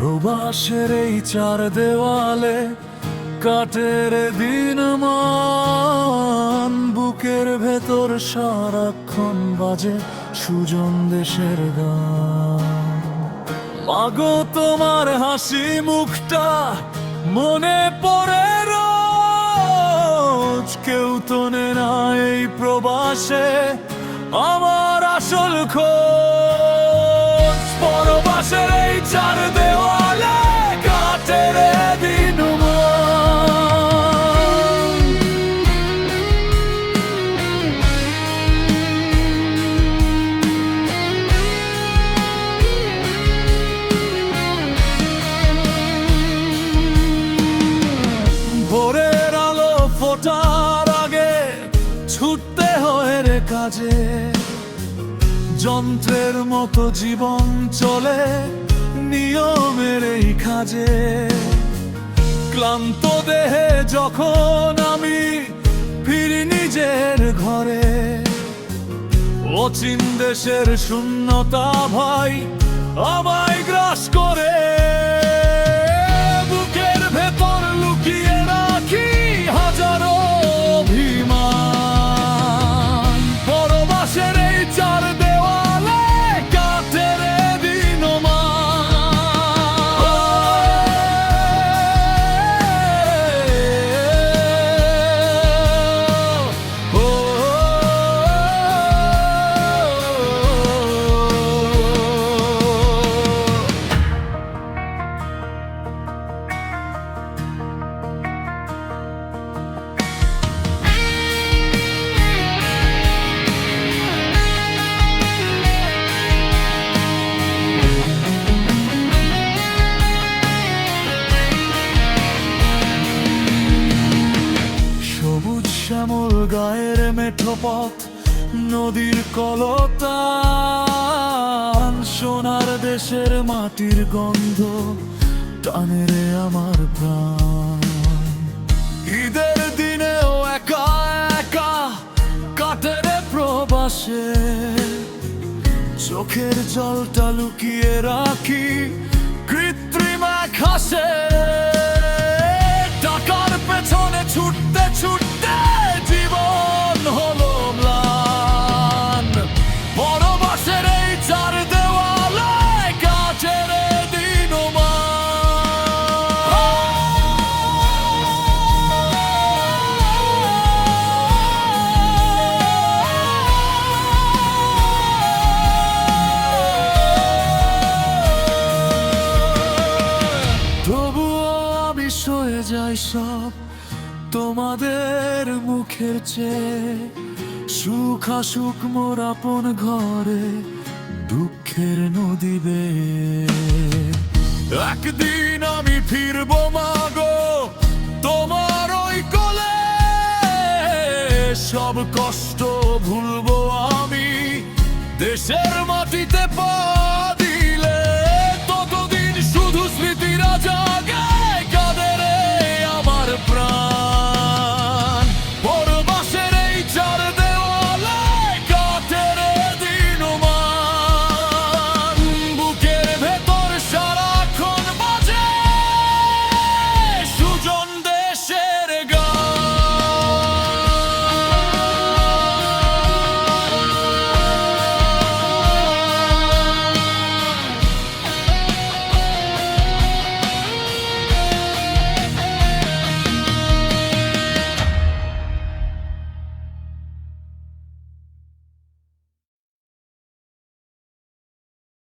প্রবাসের এই চার দেওয়ালে কাটের দিন মান, বুকের ভেতর সারাক্ষণ বাজে সুজন দেশের গান। মাগো তোমার হাসি মুখটা মনে পড়ে রোজ, কেউ তো না এই প্রবাসে আমার আসল খোঁজ। পরবাসের এই চার দেওয়ালে কাটের দিন ভোরের আলো ফোটার আগে ছুটতে হয় রে কাজে, যন্ত্রের মতো জীবন চলে নিয়মের এই কাজে। ক্লান্ত দেহে যখন আমি ফিরি নিজের ঘরে, অচিন দেশের শূন্যতা ভাই আমায় গ্রাস করে। বুকের ভেতর লুকিয়ে রাখি হাজারো অভিমান, পরবাসের এই চার দেওয়ালে কাটের দিন শ্যামল গায়ের মেঠো পথ, নদীর কলতান, সোনার দেশের মাটির গন্ধ টানে রে আমার প্রাণ। ঈদের দিনেও একা একা কাটে রে প্রবাসে, চোখের জলটা লুকিয়ে রাখি কৃত্রিম এক হাসে। টাকার পেছনে ছুটতে ছুটতে জীবন হলো ম্লান, পরবাসের এই চার দেওয়ালে কাটের দিন তবুও আমি সয়ে যাই সব তোমাদের মুখের চেয়ে। সুখ আসুক মোর আপন ঘরে, দুঃখের নদী বেয়ে। একদিন আমি ফিরবো মাগো তোমার ওই কোলে, সব কষ্ট ভুলবো আমি দেশের মাটিতে পর